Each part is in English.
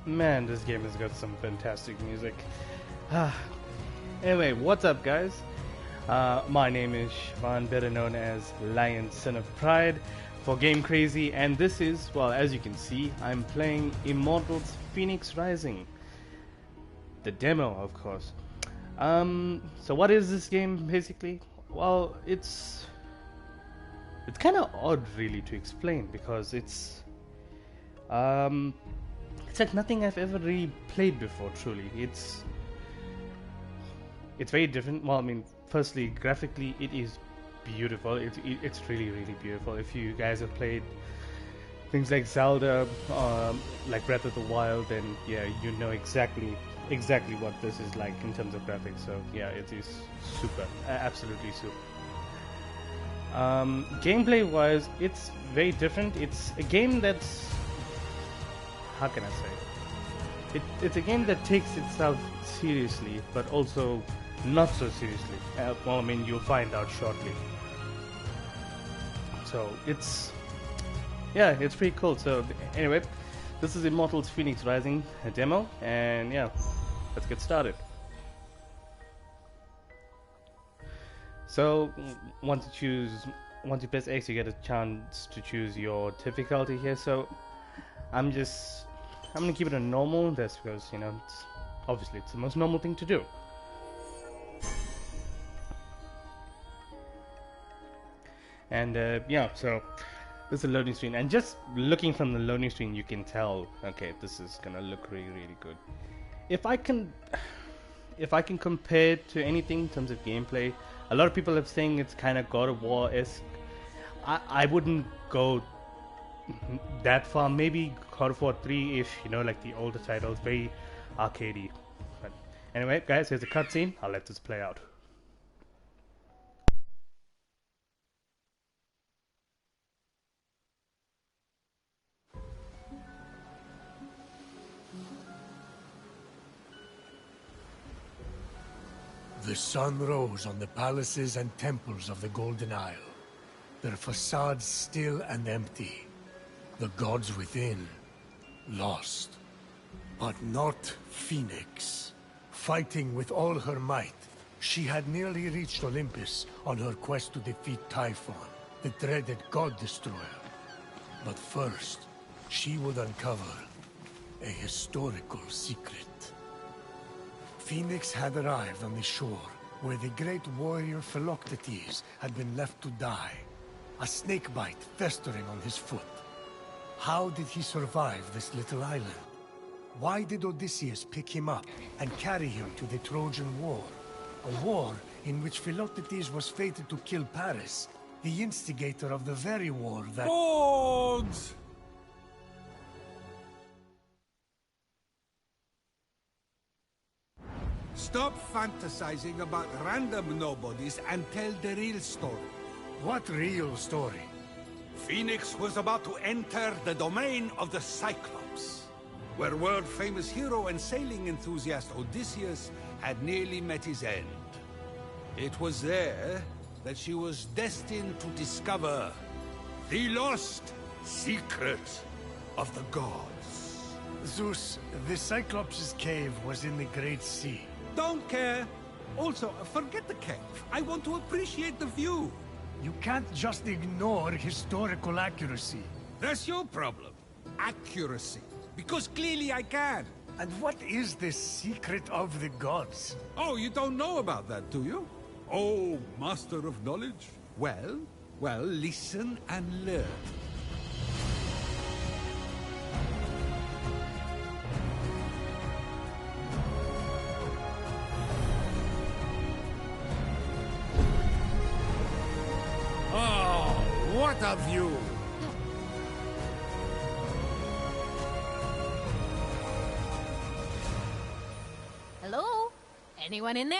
Man, this game has got some fantastic music. Anyway, what's up, guys? My name is Siobhan, better known as Lion Son of Pride for Game Crazy, and this is, well, as you can see, I'm playing Immortals Fenyx Rising. The demo, of course. So what is this game, basically? Well, it's kind of odd, really, to explain, because it's like nothing I've ever really played before, truly. It's very different. Well, I mean, firstly, graphically, it is beautiful. It's really, really beautiful. If you guys have played things like Zelda, like Breath of the Wild, then yeah, you know exactly what this is like in terms of graphics. So yeah, it is super, absolutely super. Gameplay wise, it's very different. It's a game that's, how can I say? It's a game that takes itself seriously, but also not so seriously. Well, I mean, you'll find out shortly. So it's pretty cool. So anyway, this is Immortals Fenyx Rising, a demo, and yeah, let's get started. So once you press X, you get a chance to choose your difficulty here. So I'm gonna keep it on normal. That's because, you know, obviously it's the most normal thing to do. And yeah, so this is a loading screen, and just looking from the loading screen, you can tell, okay, this is gonna look really, really good. If I can compare it to anything in terms of gameplay, a lot of people have saying it's kind of God of War-esque. I wouldn't go that far. Maybe God of War 3-ish, you know, like the older titles, very arcadey. But anyway, guys, here's a cutscene. I'll let this play out. The sun rose on the palaces and temples of the Golden Isle, their facades still and empty, the gods within lost. But not Fenyx. Fighting with all her might, she had nearly reached Olympus on her quest to defeat Typhon, the dreaded God Destroyer. But first, she would uncover a historical secret. Fenyx had arrived on the shore where the great warrior Philoctetes had been left to die, a snakebite festering on his foot. How did he survive this little island? Why did Odysseus pick him up and carry him to the Trojan War? A war in which Philoctetes was fated to kill Paris, the instigator of the very war that— Lords! Stop fantasizing about random nobodies and tell the real story. What real story? Fenyx was about to enter the domain of the Cyclops, where world-famous hero and sailing enthusiast Odysseus had nearly met his end. It was there that she was destined to discover the lost secret of the gods. Zeus, the Cyclops' cave was in the Great Sea. Don't care. Also, forget the cave. I want to appreciate the view. You can't just ignore historical accuracy. That's your problem. Accuracy. Because clearly I can. And what is this secret of the gods? Oh, you don't know about that, do you? Oh, master of knowledge. Well, listen and learn. What a view! Hello? Anyone in there?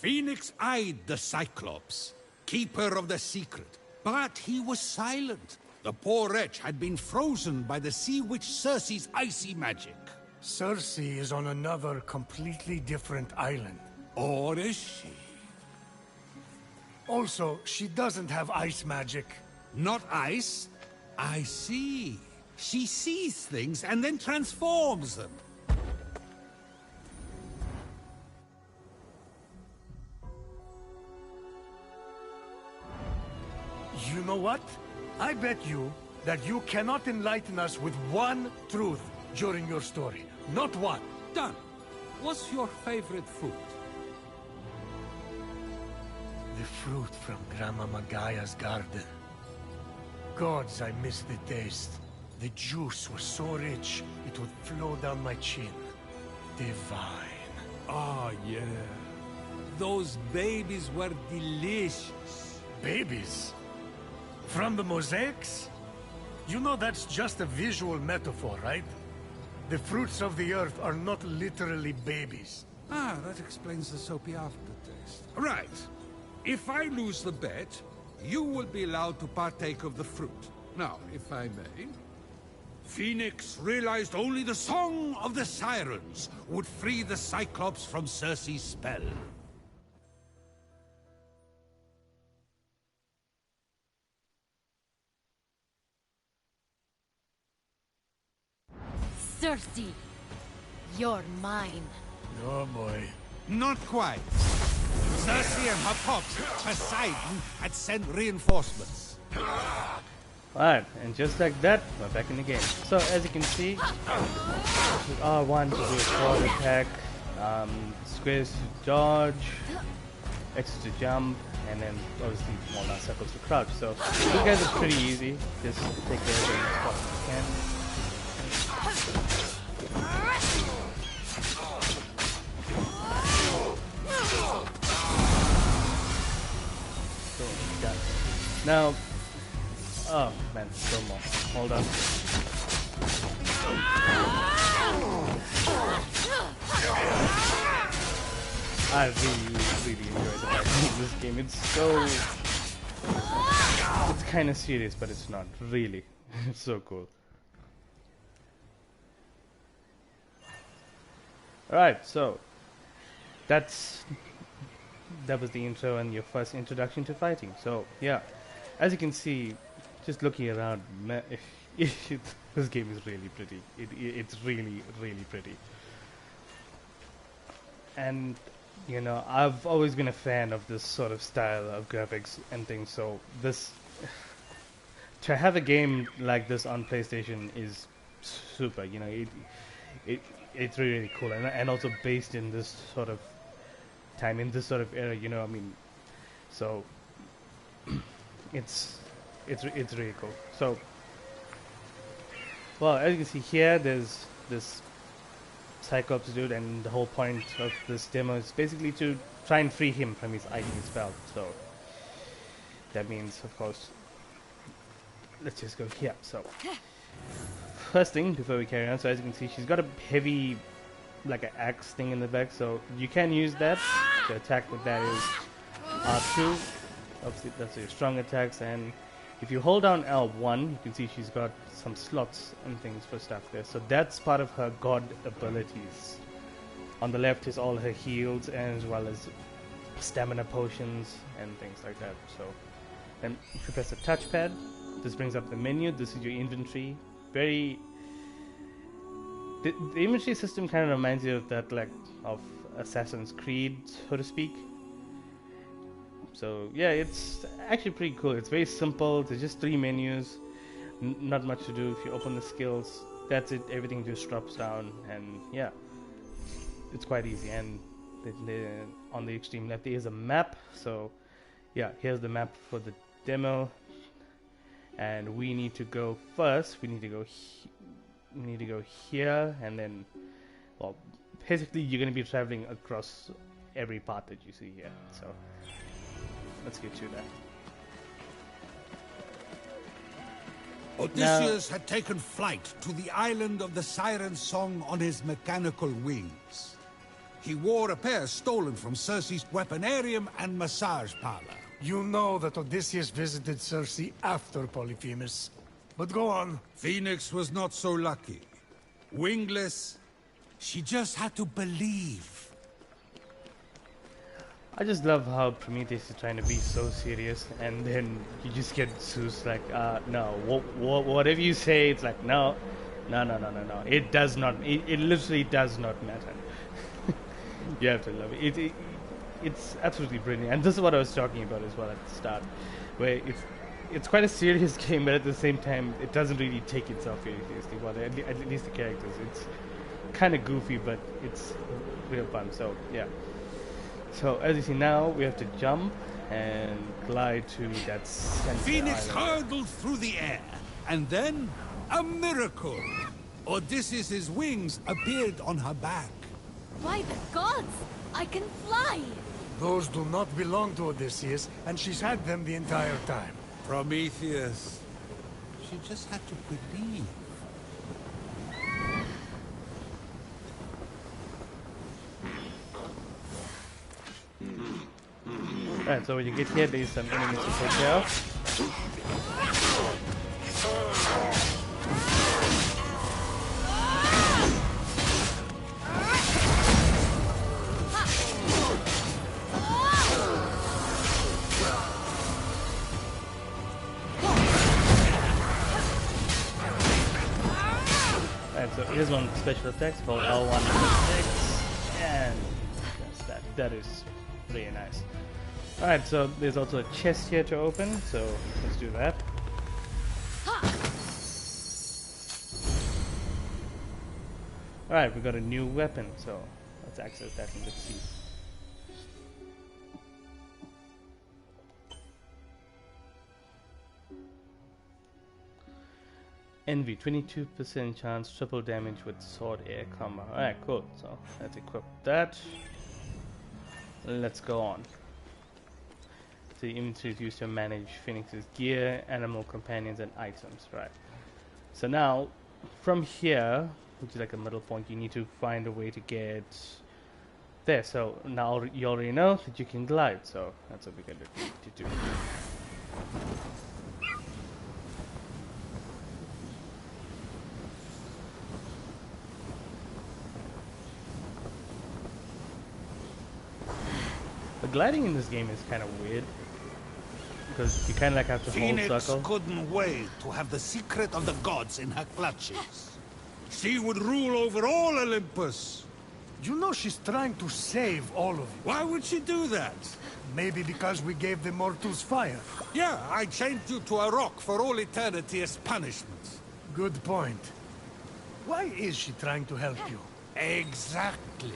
Fenyx eyed the Cyclops, keeper of the secret, but he was silent. The poor wretch had been frozen by the sea witch Circe's icy magic. Circe is on another completely different island. Or is she? Also, she doesn't have ice magic. Not ice? I see. She sees things and then transforms them. know what? I bet you that you cannot enlighten us with one truth during your story. Not one. Done. What's your favorite fruit? The fruit from Grandma Magaya's garden. Gods, I miss the taste. The juice was so rich, it would flow down my chin. Divine. Ah, yeah. Those babies were delicious. Babies? From the mosaics? You know that's just a visual metaphor, right? The fruits of the earth are not literally babies. Ah, that explains the soapy aftertaste. Right. If I lose the bet, you will be allowed to partake of the fruit. Now, if I may... Phoenix realized only the Song of the Sirens would free the Cyclops from Circe's spell. Circe, you're mine. Oh boy. Not quite. Circe and her pops, Poseidon, had sent reinforcements. Alright, and just like that, we're back in the game. So as you can see, with R1 to do a forward attack, squares to dodge, X to jump, and then obviously more down circles to crouch. So these guys are pretty easy. Just take care of them as fast as you can. So done. Now, oh man, still more. Hold on. I really enjoy the fighting in this game. It's so... It's kind of serious, but it's not. Really. It's so cool. Alright, so... that was the intro and your first introduction to fighting. So, yeah. As you can see, just looking around, this game is really pretty. It's really, really pretty. And, you know, I've always been a fan of this sort of style of graphics and things, so this... to have a game like this on PlayStation is super, you know, it's really, really cool, and also based in this sort of time, in this sort of era, you know, I mean, so... It's really cool. So, well, as you can see here, there's this Cyclops dude, and the whole point of this demo is basically to try and free him from his item spell. So that means, of course, let's just go here. So first thing before we carry on, so as you can see, she's got a heavy, like an axe thing in the back. So you can use that. The attack with that is R2. Obviously, that's your strong attacks, and if you hold down L1, you can see she's got some slots and things for stuff there. So that's part of her god abilities. On the left is all her heals, as well as stamina potions and things like that. So then if you press the touchpad, this brings up the menu. This is your inventory. The inventory system kind of reminds you of that, like, of Assassin's Creed, so to speak. So yeah, it's actually pretty cool. It's very simple. There's just 3 menus, not much to do. If you open the skills, that's it. Everything just drops down, and yeah, it's quite easy. And on the extreme left there is a map. So yeah, here's the map for the demo, and we need to go first. We need to go here, and then, well, basically you're going to be traveling across every part that you see here. So let's get to that. Odysseus had taken flight to the island of the Siren Song on his mechanical wings. He wore a pair stolen from Circe's weaponarium and massage parlor. You know that Odysseus visited Circe after Polyphemus. But go on. Phoenix was not so lucky. Wingless, she just had to believe. I just love how Prometheus is trying to be so serious, and then you just get Zeus like, no, whatever you say, it's like, no. It does not, it literally does not matter. You have to love it. It's absolutely brilliant, and this is what I was talking about as well at the start, where it's quite a serious game, but at the same time, it doesn't really take itself very seriously. Well, at least the characters, it's kind of goofy, but it's real fun. So yeah. So as you see now, we have to jump and glide to that center Phoenix island. hurtled through the air, and then a miracle. Odysseus' wings appeared on her back. By the gods! I can fly! Those do not belong to Odysseus, and she's had them the entire time. Prometheus. She just had to believe. Alright, so when you get here, there's some enemies to take care of. Alright, so here's one special attacks called L1 and that's that. That is really nice. Alright, so there's also a chest here to open, so let's do that. Alright, we got a new weapon, so let's access that and let's see. Envy, 22% chance, triple damage with sword air combo. Alright, cool. So let's equip that. Let's go on. So the inventory is used to manage Phoenix's gear, animal companions, and items. Right. So now, from here, which is like a middle point, you need to find a way to get there. So now you already know that you can glide. So that's what we're going to do. The gliding in this game is kind of weird because you kind of like have to hold Phoenix circle. couldn't wait to have the secret of the gods in her clutches. She would rule over all Olympus. You know she's trying to save all of you. Why would she do that? Maybe because we gave the mortals fire. Yeah, I chained you to a rock for all eternity as punishment. Good point. Why is she trying to help you? Exactly.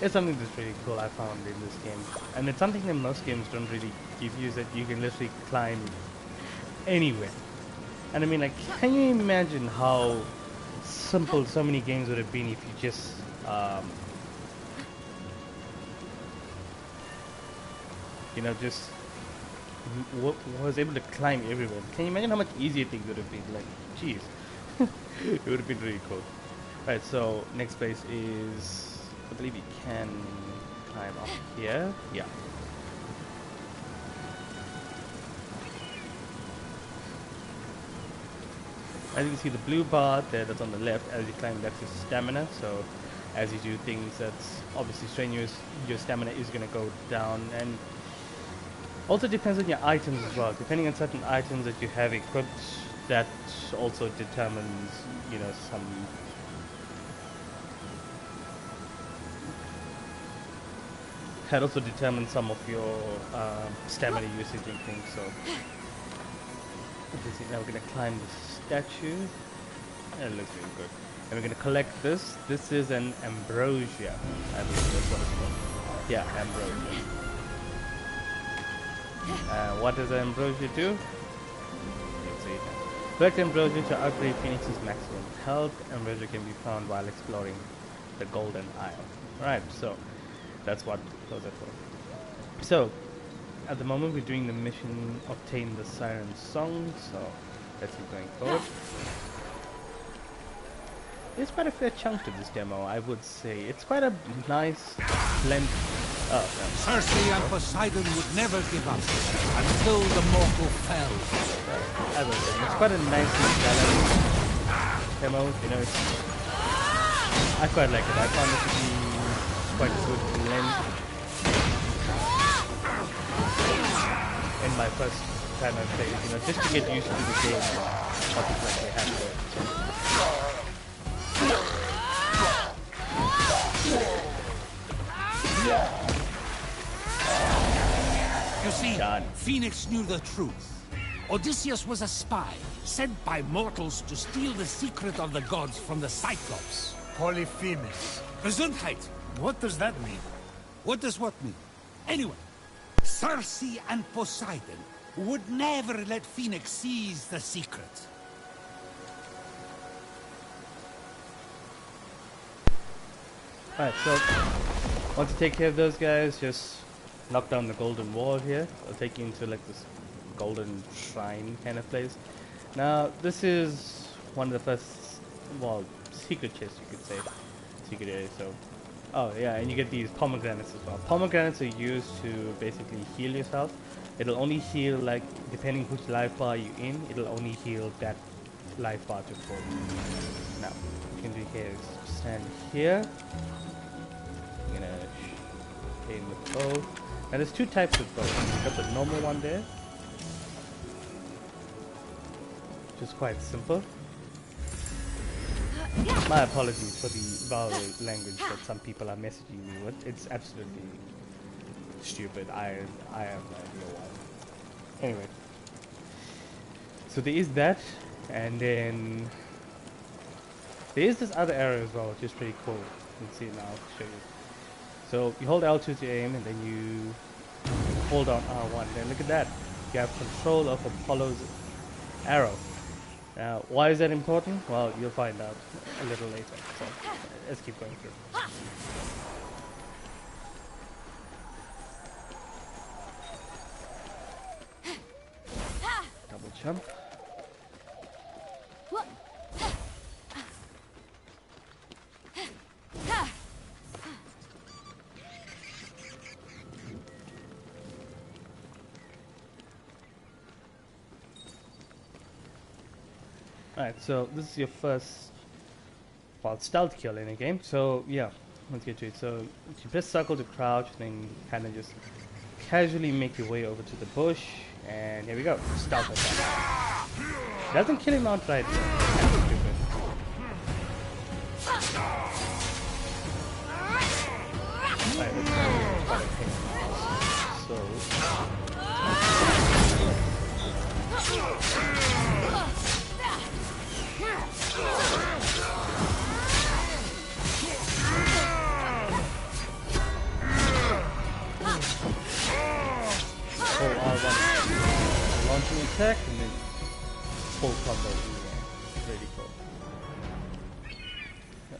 It's something that's really cool I found in this game. And it's something that most games don't really give you, is that you can literally climb anywhere. And I mean, like, can you imagine how simple so many games would have been if you just you know, just was able to climb everywhere. Can you imagine how much easier things would have been? Like, jeez. It would have been really cool. Right, so next place is, I believe you can climb up here. Yeah. As you can see, the blue bar there that's on the left, as you climb, that's your stamina. So as you do things that's obviously strenuous, your stamina is going to go down. And also depends on your items as well. Depending on certain items that you have equipped, that also determines, you know, some that also determines some of your stamina usage and things. So okay, now we're gonna climb the statue. And it looks really good. And we're gonna collect this. This is an ambrosia. I believe that's what it's called. Yeah, ambrosia. What does ambrosia do? Let's see. Collect ambrosia to upgrade Phoenix's maximum health. Ambrosia can be found while exploring the Golden Isle. Right, so that's what those are for. So at the moment we're doing the mission obtain the siren song, so let's keep going forward. There's quite a fair chunk to this demo, I would say. It's quite a nice blend. Oh, no. Circe and Poseidon would never give up until the mortal fell. As I said, it's quite a nicely balanced demo. You know, it's, I quite like it. I found it to be quite a good blend. In my first time I played, you know, just to get used to the game, I'll be like they have to. You see, Done. Phoenix knew the truth. Odysseus was a spy, sent by mortals to steal the secret of the gods from the Cyclops. Polyphemus. Gesundheit. What does that mean? What does what mean? Anyway, Circe and Poseidon would never let Phoenix seize the secret. Alright, so once you take care of those guys, just knock down the golden wall here. I'll take you into like this golden shrine kind of place. Now, this is one of the first, well, secret chests you could say. Secret area, so. Oh yeah, and you get these pomegranates as well. Pomegranates are used to basically heal yourself. It'll only heal, like, depending which life bar you're in, it'll only heal that life bar to full. Now, what you can do here is stand here. I'm gonna aim the bow. Now there's two types of bows. You've got the normal one there, which is quite simple. My apologies for the vulgar language that some people are messaging me with. It's absolutely stupid. I have no idea why. Anyway, so there is that, and then there is this other arrow as well, which is pretty cool. You can see it now. I'll show you. So you hold L2 to aim, and then you hold down R1. Then look at that. You have control of Apollo's arrow. Now, why is that important? Well, you'll find out a little later. So let's keep going through. Double jump. Alright, so this is your first, well, stealth kill in a game. So yeah, let's get to it. So you press circle to crouch, then kind of just casually make your way over to the bush, and here we go, stealth attack. Doesn't kill him outright though. Kind of stupid. Right, let's try to hit him. So. Launching attack and then full combo. Really cool.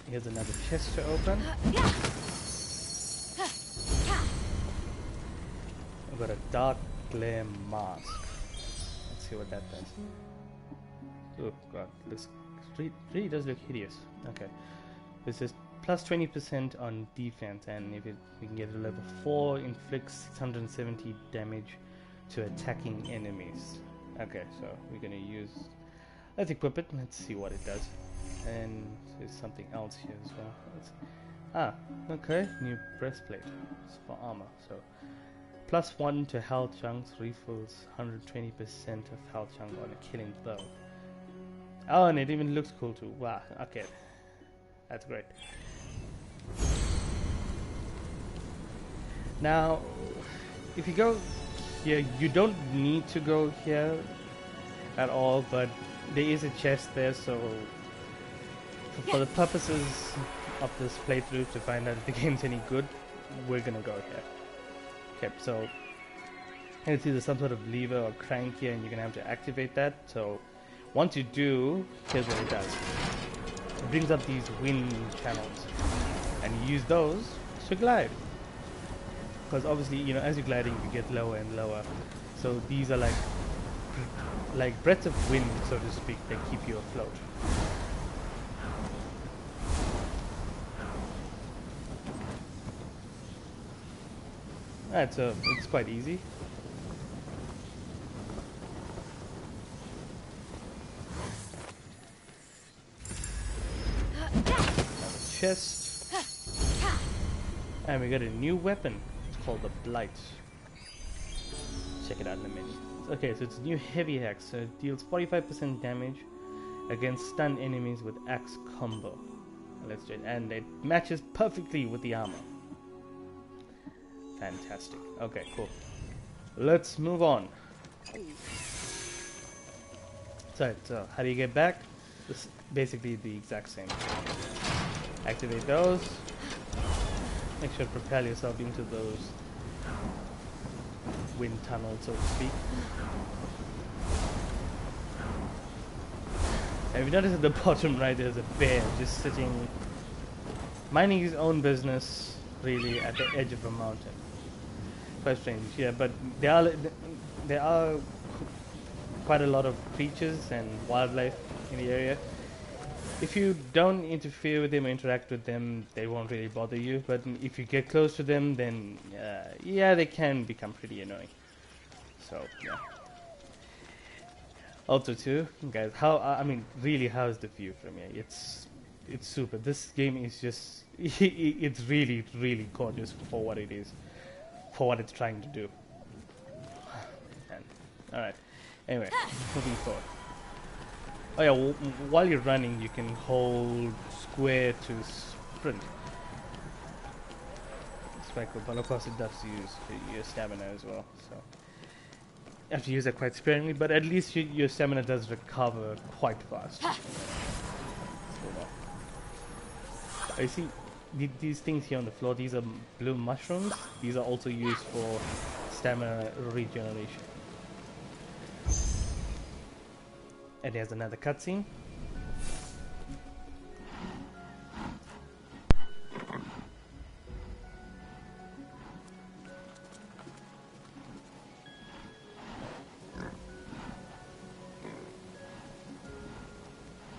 Here's another chest to open. I've got a dark glare mask. Let's see what that does. Oh god, this really does look hideous. Okay, this is plus 20% on defense, and if we can get it to level 4, inflicts 670 damage to attacking enemies. Okay, so we're gonna use. Let's equip it. Let's see what it does. And there's something else here as well. Okay, new breastplate. It's for armor. So plus 1 to health chunks, refills 120% of health chunk on a killing blow. Oh, and it even looks cool too. Wow. Okay, that's great. Now, if you go here, you don't need to go here at all, but there is a chest there, so for the purposes of this playthrough, to find out if the game's any good, we're gonna go here. Okay, so you see there's some sort of lever or crank here, and you're gonna have to activate that. So once you do, here's what it does. It brings up these wind channels, and you use those to glide. Because obviously, you know, as you're gliding, you get lower and lower. So these are like breaths of wind, so to speak, that keep you afloat. Alright, so it's quite easy. Chest, and we got a new weapon. It's called the Blight. Check it out in a minute. Okay, so it's a new heavy axe. So it deals 45% damage against stunned enemies with axe combo. Let's do it, and it matches perfectly with the armor. Fantastic. Okay, cool. let's move on. So how do you get back? This basically the exact same. Activate those. Make sure to propel yourself into those wind tunnels, so to speak. Have you noticed at the bottom right there's a bear just sitting, minding his own business, really, at the edge of a mountain. Quite strange, yeah, but there are quite a lot of creatures and wildlife in the area. If you don't interfere with them or interact with them, they won't really bother you. But if you get close to them, then yeah, they can become pretty annoying. So yeah. Also too, guys, I mean, really, how's the view from here? It's super. This game is just it's really gorgeous for what it is, for what it's trying to do. All right. Anyway, moving forward. Oh yeah, while you're running, you can hold square to sprint. It's quite cool, but of course it does use your stamina as well. So you have to use that quite sparingly, but at least your stamina does recover quite fast. I see these things here on the floor. These are blue mushrooms. These are also used for stamina regeneration. And there's another cutscene.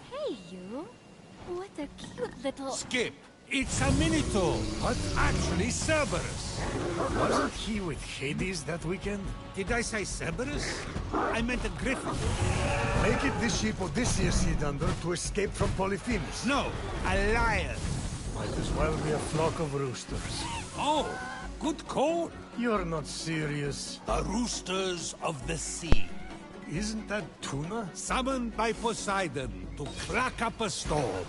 Hey, you. What a cute little... Skip! It's a Minotaur, but actually Cerberus. Wasn't he with Hades that weekend? Did I say Cerberus? I meant a griffin. Make it the ship Odysseus hid under to escape from Polyphemus. No, a lion. Might as well be a flock of roosters. Oh, good call. You're not serious. The roosters of the sea. Isn't that tuna? Summoned by Poseidon to crack up a storm.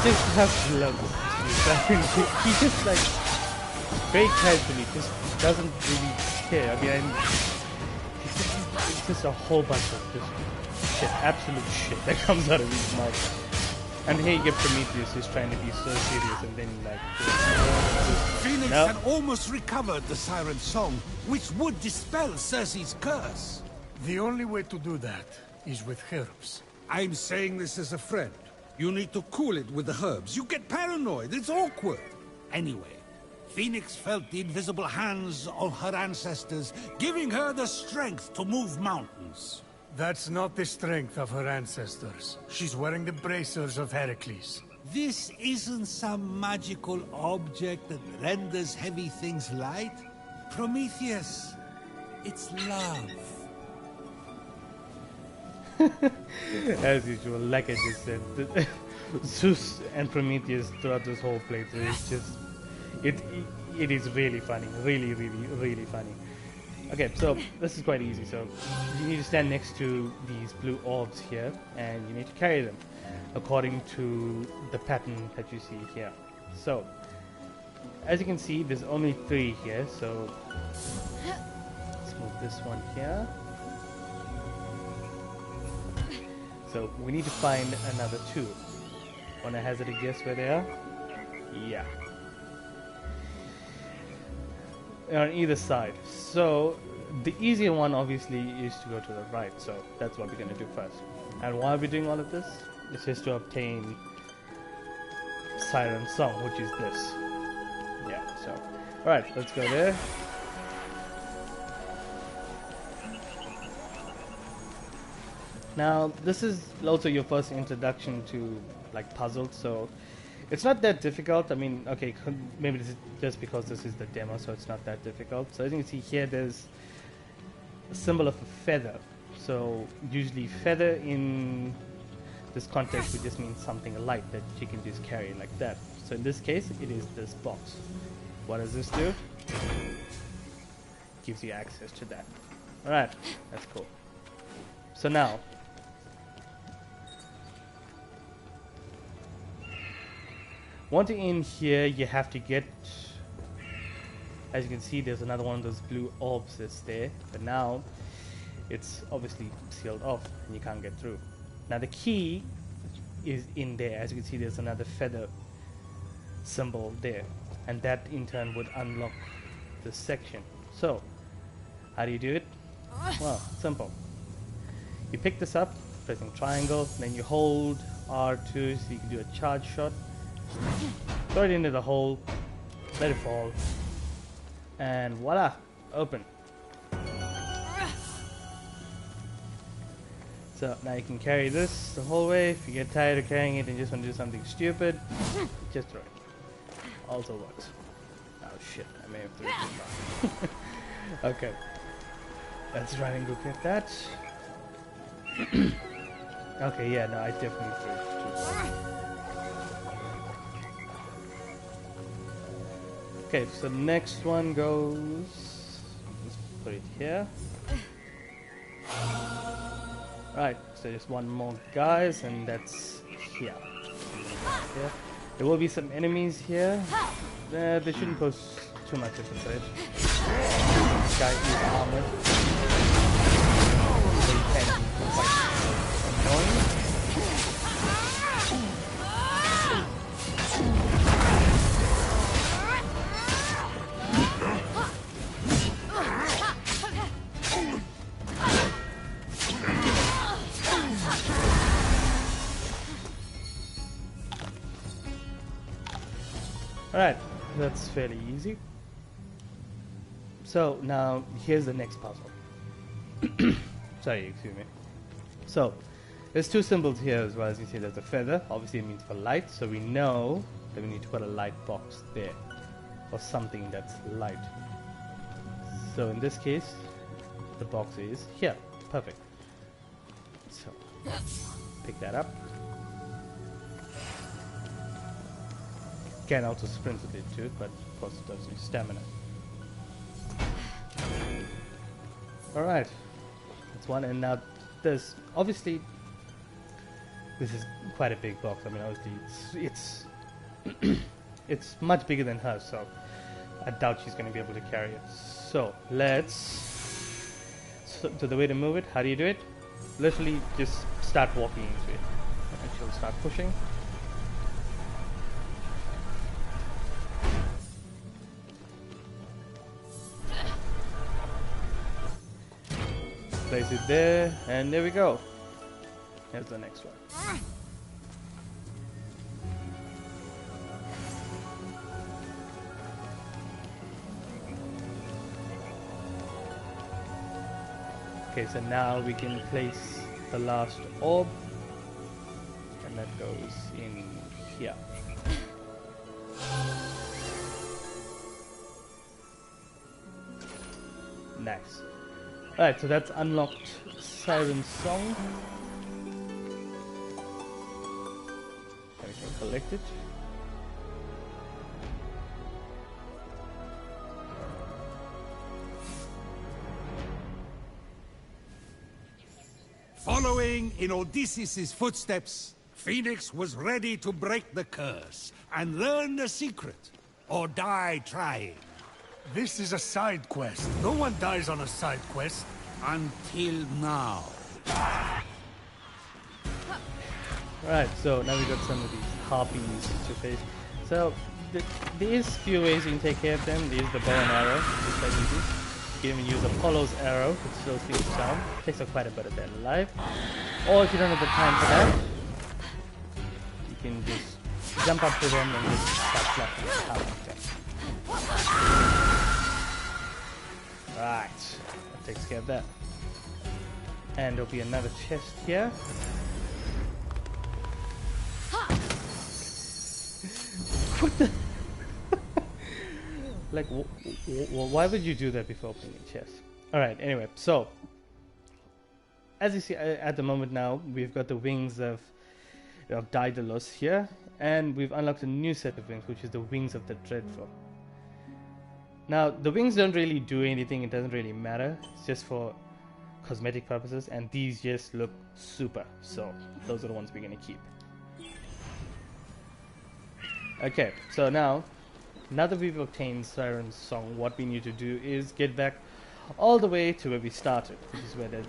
Just have to love this. He just like very casually just doesn't really care. I mean, it's just a whole bunch of just shit, absolute shit that comes out of his mouth. And here you get Prometheus who's trying to be so serious, and then like Phoenix no. had almost recovered the siren song, which would dispel Circe's curse. The only way to do that is with herbs. I'm saying this as a friend. You need to cool it with the herbs. You get paranoid. It's awkward. Anyway, Phoenix felt the invisible hands of her ancestors, giving her the strength to move mountains. That's not the strength of her ancestors. She's wearing the bracers of Heracles. This isn't some magical object that renders heavy things light. Prometheus, it's love. as usual, like I just said, Zeus and Prometheus throughout this whole playthrough is just it is really funny, really funny. Okay, so this is quite easy. So you need to stand next to these blue orbs here, and you need to carry them according to the pattern that you see here. So as you can see, there's only 3 here. So let's move this one here. So we need to find another 2. Wanna hazard a guess where they are? Yeah. On either side. So the easier one obviously is to go to the right. So that's what we're gonna do first. And why are we doing all of this? It's just to obtain Siren Song, which is this. Yeah. So alright, let's go there. Now, this is also your first introduction to like puzzles, so it's not that difficult. I mean, okay, maybe this is just because this is the demo, so it's not that difficult. So as you can see here, there's a symbol of a feather. So usually feather in this context would just mean something light that you can just carry like that. So in this case, it is this box. What does this do? Gives you access to that. Alright, that's cool. So now, Once you're in here, you have to get, as you can see, there's another one of those blue orbs that's there, but now it's obviously sealed off and you can't get through. Now the key is in there. As you can see, there's another feather symbol there, and that in turn would unlock this section. So how do you do it? Well, simple. You pick this up pressing triangle, then you hold R2 so you can do a charge shot, throw it into the hole, let it fall, and voila, open. So now you can carry this the whole way. If you get tired of carrying it and just want to do something stupid, just throw it. Also works. Oh shit, I may have thrown it too far. Okay, let's try and look at that. Okay, yeah, no, I definitely threw it too far. Okay, so the next one goes, just put it here. Right, so just one more, guys, and that's here. Yeah. There will be some enemies here. They shouldn't pose too much of a threat. This guy is armored, so he can be quite annoying. Alright, that's fairly easy. So now here's the next puzzle. Sorry, excuse me. So there's two symbols here as well. As you see, there's a feather. Obviously it means for light, so we know that we need to put a light box there, or something that's light. So in this case, the box is here. Perfect. So pick that up. Can also sprint a bit to it, but of course it does use stamina. Alright, that's one, and now there's obviously, this is quite a big box. I mean, obviously it's much bigger than her, so I doubt she's going to be able to carry it. So so the way to move it, how do you do it? Literally just start walking into it and she'll start pushing. Place it there, and there we go. Here's the next one. Okay, so now we can place the last orb, and that goes in here. Nice. Alright, so that's unlocked Siren's Song. And we can collect it. Following in Odysseus' footsteps, Phoenix was ready to break the curse and learn the secret, or die trying. This is a side quest. No one dies on a side quest. Until now. Right, so now we got some of these harpies to face. So there is few ways you can take care of them. There's the bow and arrow, just like easy. You can even use Apollo's arrow, which slows things down. Takes up quite a bit of their life. Or if you don't have the time for that, you can just jump up to them and just start blocking the power of them. Right, that takes care of that. And there'll be another chest here. What the? Like, why would you do that before opening a chest? Alright, anyway, so as you see at the moment now, we've got the wings of Daedalus here, and we've unlocked a new set of wings, which is the wings of the Dreadful. Now, the wings don't really do anything, it doesn't really matter, it's just for cosmetic purposes, and these just look super, so those are the ones we're going to keep. Okay, so now that we've obtained Siren's song, what we need to do is get back all the way to where we started, which is where the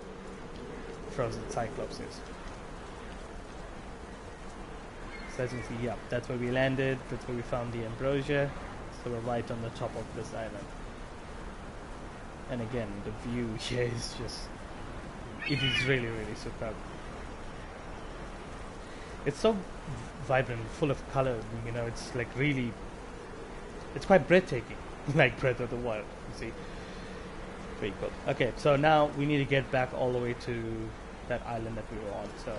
frozen Cyclops is. So as you can see, yeah, that's where we landed, that's where we found the ambrosia, so we're right on the top of this island. And again, the view here is just, it is really, really superb. It's so vibrant, full of color, you know, it's like really, it's quite breathtaking, like Breath of the Wild, you see. Very cool. Okay, so now we need to get back all the way to that island that we were on, so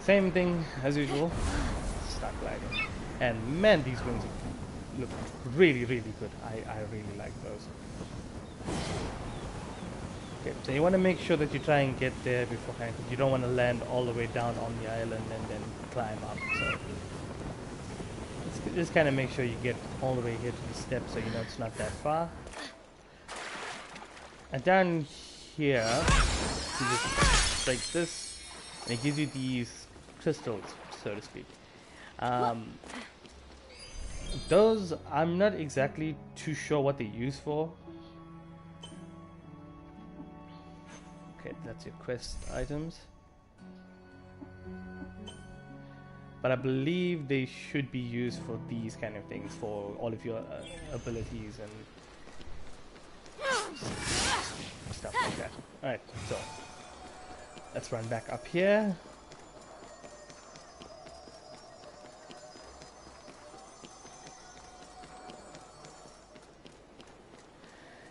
same thing as usual, start gliding. And man, these wings look really, really good. I really like those. Okay, so you want to make sure that you try and get there beforehand, because you don't want to land all the way down on the island and then climb up. So just kind of make sure you get all the way here to the steps, so you know it's not that far. And down here, you just break this, and it gives you these crystals, so to speak. Those, I'm not exactly too sure what they're used for. Okay, that's your quest items. But I believe they should be used for these kind of things, for all of your abilities and stuff like that. Alright, so let's run back up here.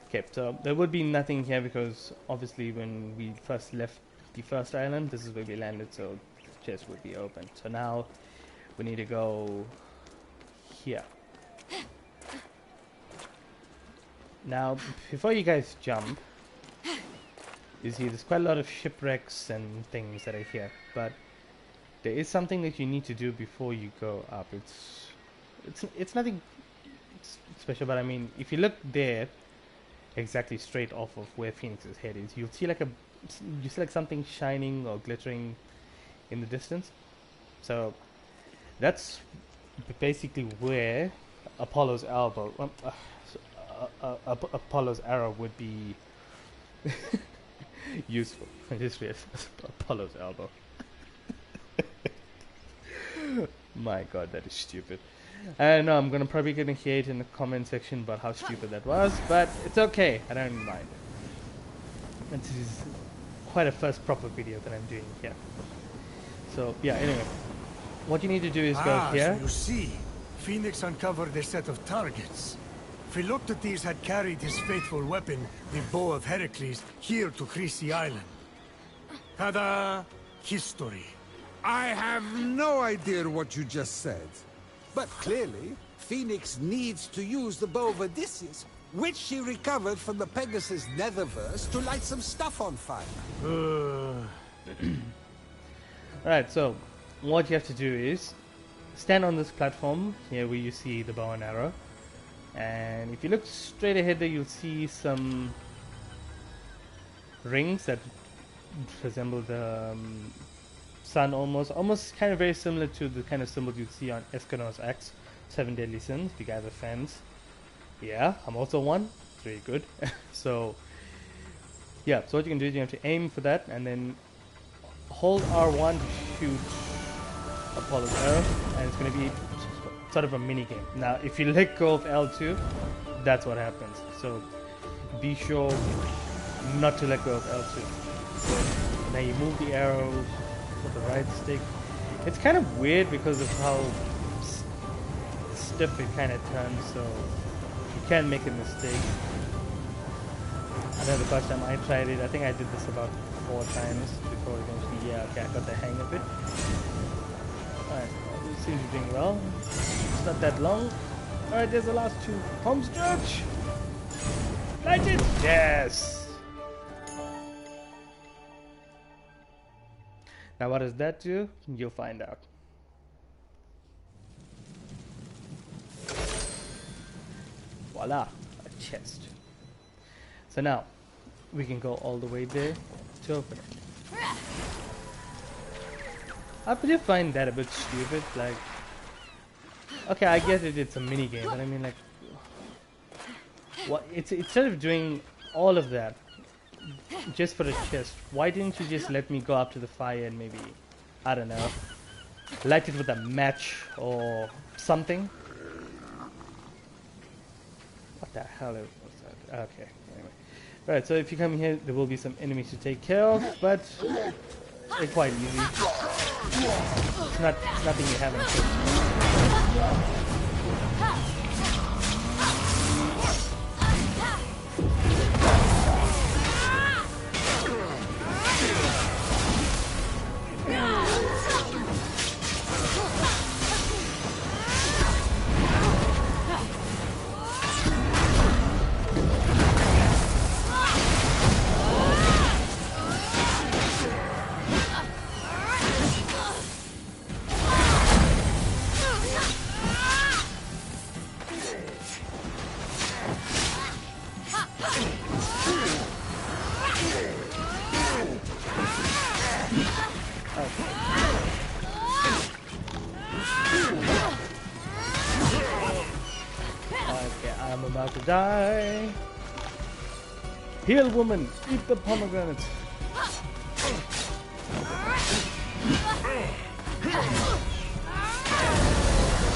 Okay, so there would be nothing here because obviously when we first left the first island, this is where we landed, so the chest would be open. So now we need to go here. Now, before you guys jump, you see there's quite a lot of shipwrecks and things that are here, but there is something that you need to do before you go up. It's nothing special, but I mean, if you look there, exactly straight off of where Phoenix's head is, you'll see like something shining or glittering in the distance. So that's basically where Apollo's elbow, Apollo's arrow would be useful. I just realized Apollo's elbow. My God, that is stupid. I know I'm probably gonna hear it in the comment section about how stupid that was, but it's okay. I don't mind. This is quite a first proper video that I'm doing here. So yeah, anyway, what you need to do is go here. So you see, Phoenix uncovered a set of targets. Philoctetes had carried his faithful weapon, the Bow of Heracles, here to Creasy Island. Ta-da! History. I have no idea what you just said. But clearly, Phoenix needs to use the bow of Odysseus, which she recovered from the Pegasus Netherverse, to light some stuff on fire. Alright, so what you have to do is stand on this platform here where you see the bow and arrow, and if you look straight ahead there, you'll see some rings that resemble the sun, almost kind of very similar to the kind of symbols you'd see on Escanor's axe, 7 Deadly Sins. If you guys are fans, yeah, I'm also one. It's very good. So yeah, so what you can do is you have to aim for that and then hold R1 to shoot Apollo's arrow, and it's going to be sort of a mini game. Now if you let go of L2, that's what happens, so be sure not to let go of L2. So now you move the arrow with the right stick. It's kind of weird because of how stiff it kind of turns, so you can make a mistake. I know the first time I tried it, I think I did this about 4 times before eventually, yeah, okay, I got the hang of it. Alright, it seems to be doing well. It's not that long. Alright, there's the last 2. Home stretch! Light it! Yes! Now what does that do? You'll find out. Voila, a chest. So now we can go all the way there to open it. I do find that a bit stupid, like Okay, I get it. It's a mini game, but I mean, like, what? It's instead of doing all of that just for the chest, why didn't you just let me go up to the fire and maybe, I don't know, light it with a match or something? What the hell was that? Okay, anyway. Alright, so if you come here, there will be some enemies to take care of, but they're quite easy. It's nothing you haven't seen. I'm about to die. Heal, woman. Eat the pomegranate.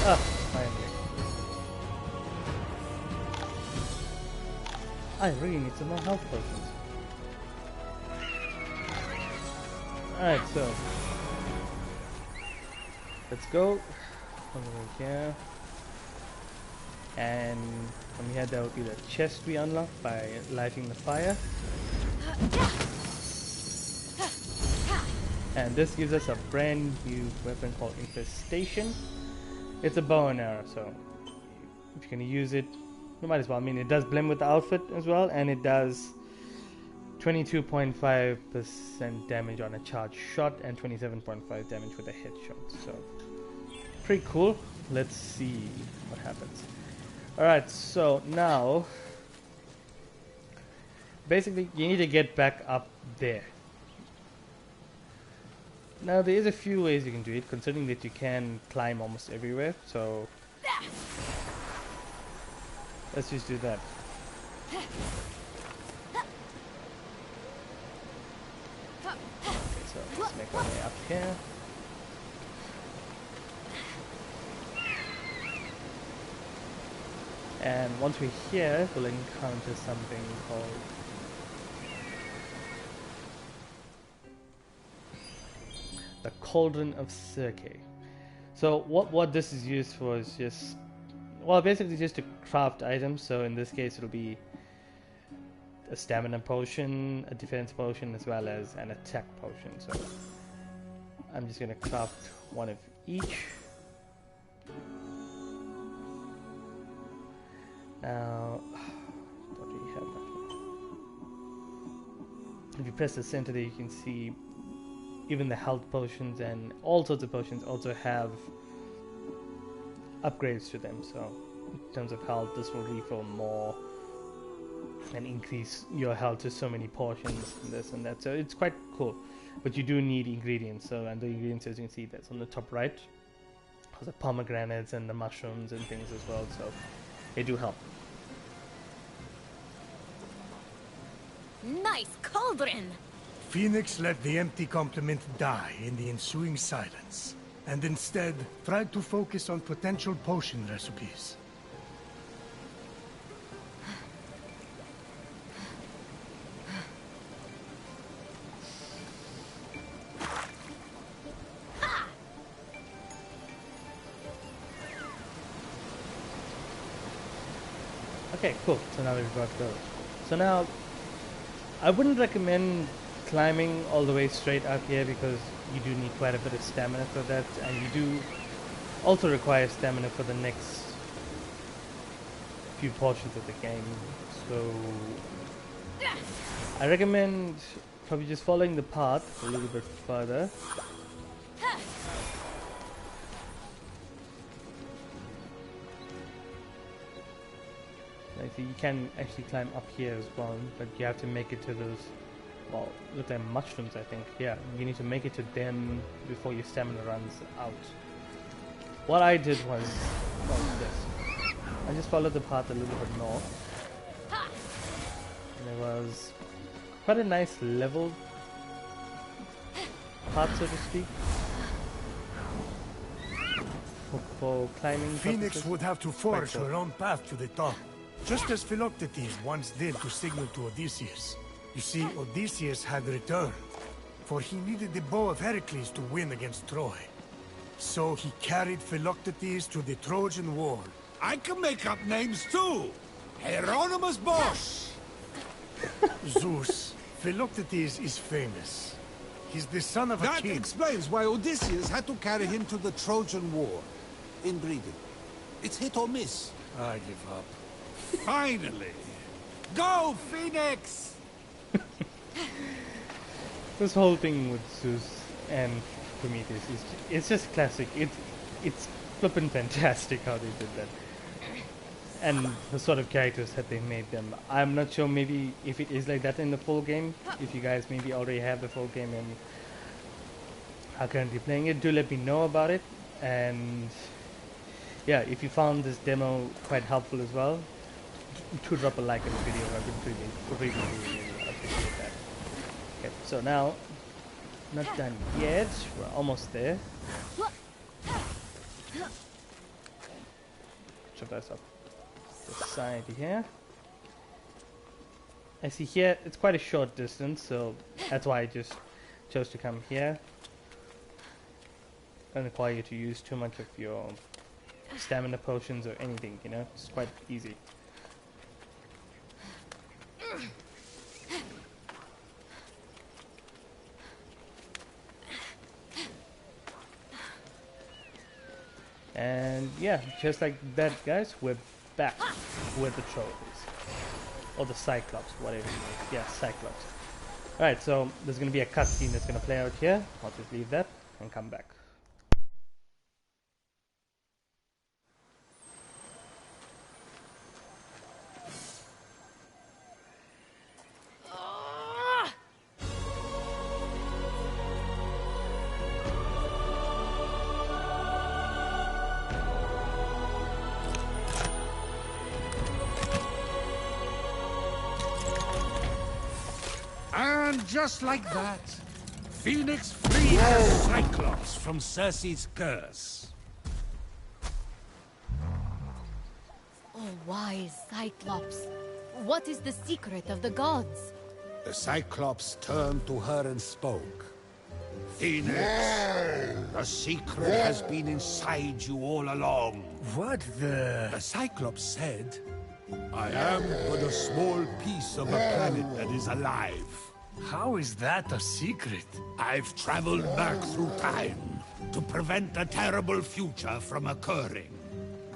Ah, finally. I really need some more health potions. Alright, so let's go over here. And from here, that would be the chest we unlock by lighting the fire. And this gives us a brand new weapon called Infestation. It's a bow and arrow, so if you're going to use it, you might as well. I mean, it does blend with the outfit as well, and it does 22.5% damage on a charged shot and 27.5 damage with a headshot. So, pretty cool. Let's see what happens. Alright, so now basically you need to get back up there. Now there is a few ways you can do it, considering that you can climb almost everywhere, so let's just do that. Okay, so let's make our way up here. And once we're here, we'll encounter something called the Cauldron of Circe. So what this is used for is just, well, basically just to craft items. So in this case, it'll be a stamina potion, a defense potion, as well as an attack potion. So I'm just gonna craft one of each. Now, what do we have? If you press the center there, you can see even the health potions and all sorts of potions also have upgrades to them. So in terms of health, this will refill more and increase your health to so many portions and this and that. So it's quite cool, but you do need ingredients. So, and the ingredients, as you can see, that's on the top right, the pomegranates and the mushrooms and things as well. So they do help. Nice cauldron! Phoenix let the empty compliment die in the ensuing silence, and instead tried to focus on potential potion recipes. Okay, cool. So now we've got those. So now, I wouldn't recommend climbing all the way straight up here because you do need quite a bit of stamina for that, and you do also require stamina for the next few portions of the game. So I recommend probably just following the path a little bit further. So you can actually climb up here as well, but you have to make it to those, well, look like mushrooms, I think. Yeah, you need to make it to them before your stamina runs out. what I did was this. I just followed the path a little bit north. And it was quite a nice level path, so to speak. For climbing Phoenix purposes. would have to forge Quite so. her own path to the top, just as Philoctetes once did to signal to Odysseus. You see, Odysseus had returned, for he needed the bow of Heracles to win against Troy. So he carried Philoctetes to the Trojan War. I can make up names too. Hieronymus Bosch. Zeus, Philoctetes is famous. He's the son of a That king. explains why Odysseus had to carry him to the Trojan War. Inbreeding. It's hit or miss. I give up. Finally. Go, Phoenix! This whole thing with Zeus and Prometheus is it's just classic. It's flippin' fantastic how they did that. And the sort of characters that they made them. I'm not sure maybe if it is like that in the full game. If you guys maybe already have the full game and are currently playing it, do let me know about it. And yeah, if you found this demo quite helpful as well, to drop a like on the video. I would really appreciate that. Okay, so now, not done yet. We're almost there. Shove this up the side here. I see here it's quite a short distance, so that's why I just chose to come here. Don't require you to use too much of your stamina potions or anything, you know, it's quite easy. And yeah, just like that, guys, we're back with the trophies. Or the Cyclops, whatever it is. Yeah, Cyclops. Alright, so there's going to be a cutscene that's going to play out here. I'll just leave that and come back. And just like that, Phoenix freed the Cyclops from Circe's curse. Oh, wise Cyclops. What is the secret of the gods? The Cyclops turned to her and spoke. Phoenix, the secret has been inside you all along. What the... The Cyclops said, I am but a small piece of a planet that is alive. How is that a secret? I've traveled back through time to prevent a terrible future from occurring.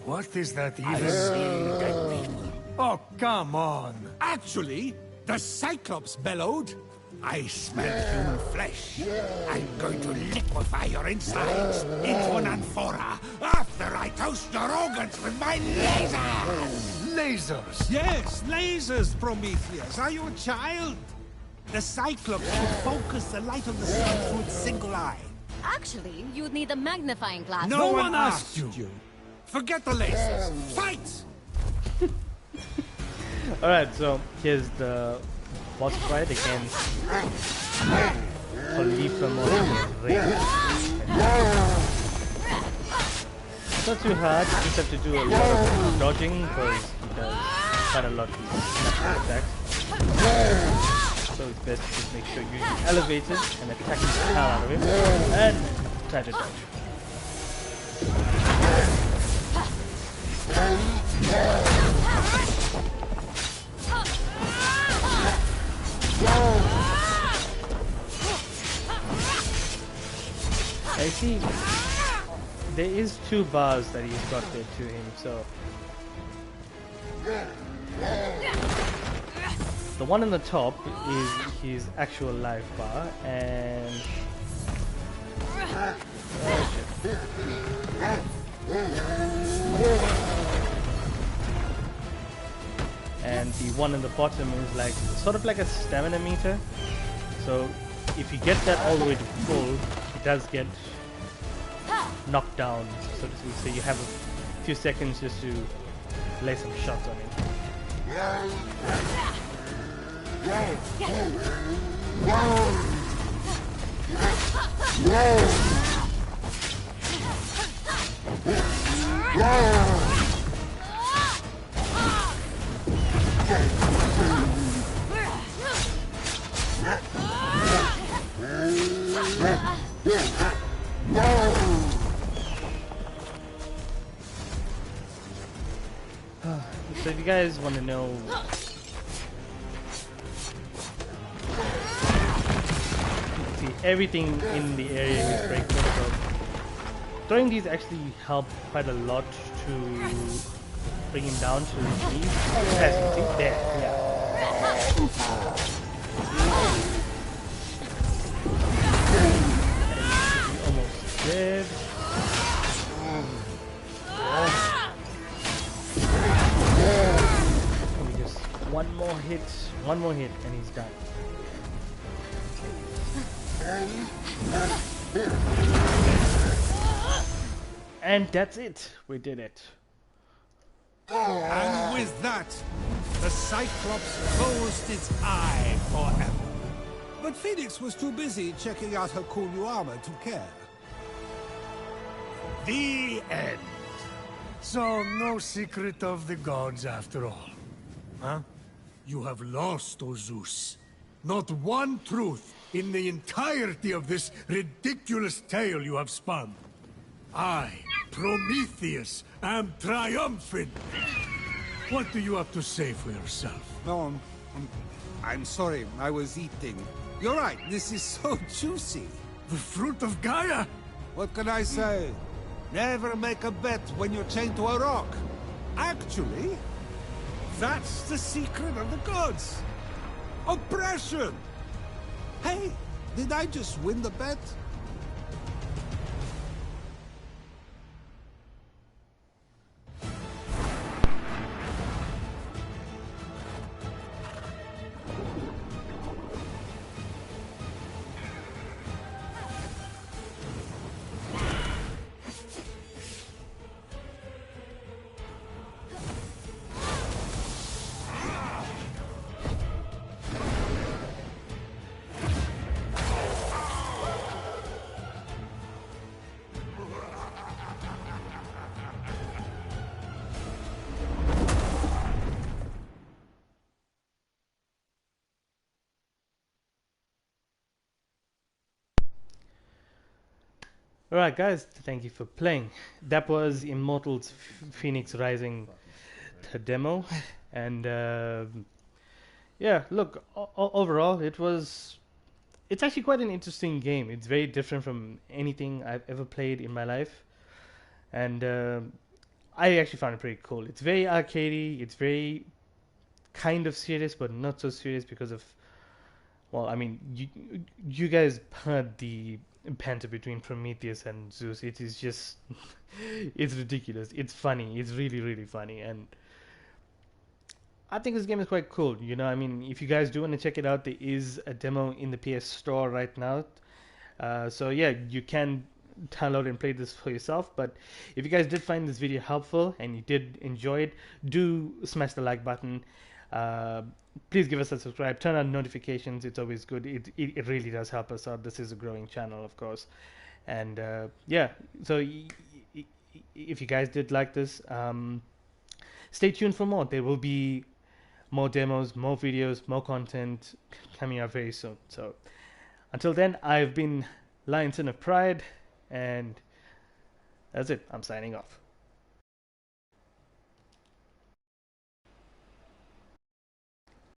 What is that I even... see dead people. Oh, come on! Actually, the Cyclops bellowed, I smell human flesh. I'm going to liquefy your insides into an amphora after I toast your organs with my lasers! Lasers! Yes, lasers, Prometheus. Are you a child? The Cyclops will focus the light of the sun through its single eye. Actually, you'd need a magnifying glass. No one asked you. Forget the lasers. Fight! Alright, so here's the boss fight against Polyphemus Ring. It's not too hard, you just have to do a lot of dodging because he does quite a lot of natural attacks. So it's best to just make sure you elevate it and attack the hell out of him and try to dodge. I see there is 2 bars that he's got there to him, so the one on the top is his actual life bar, and and the one on the bottom is like sort of like a stamina meter. So if you get that all the way to full, it does get knocked down, so to speak. So you have a few seconds just to lay some shots on him. So if you guys want to know see everything in the area is breakable, so throwing these actually help quite a lot to bring him down to his knees. As you can see there, yeah. And almost dead. One more hit, and he's done. And that's it. We did it. And with that, the Cyclops closed its eye forever. But Phoenix was too busy checking out her cool new armor to care. The end. So, no secret of the gods after all. Huh? You have lost, O Zeus. Not one truth in the entirety of this ridiculous tale you have spun. I, Prometheus, am triumphant. What do you have to say for yourself? No, I'm sorry, I was eating. You're right, this is so juicy. The fruit of Gaia? What can I say? Never make a bet when you're chained to a rock. Actually, that's the secret of the gods. Oppression! Hey, did I just win the bet? Alright guys, thank you for playing. That was Immortals Phoenix Rising, the demo. And yeah, look, overall it's actually quite an interesting game. It's very different from anything I've ever played in my life. And I actually found it pretty cool. It's very arcadey, it's very kind of serious but not so serious because of, well, I mean, you guys heard the banter between Prometheus and Zeus. It is just it's ridiculous. It's funny. It's really, really funny. And I think this game is quite cool. You know, I mean, if you guys do want to check it out, there is a demo in the PS Store right now. So yeah, you can download and play this for yourself. But if you guys did find this video helpful and you did enjoy it, do smash the like button. Please give us a subscribe, turn on notifications. It's always good. It really does help us out. This is a growing channel, of course. And yeah, so if you guys did like this, stay tuned for more. There will be more demos, more videos, more content coming out very soon. So until then, I've been Lionson of Pride, and that's it. I'm signing off.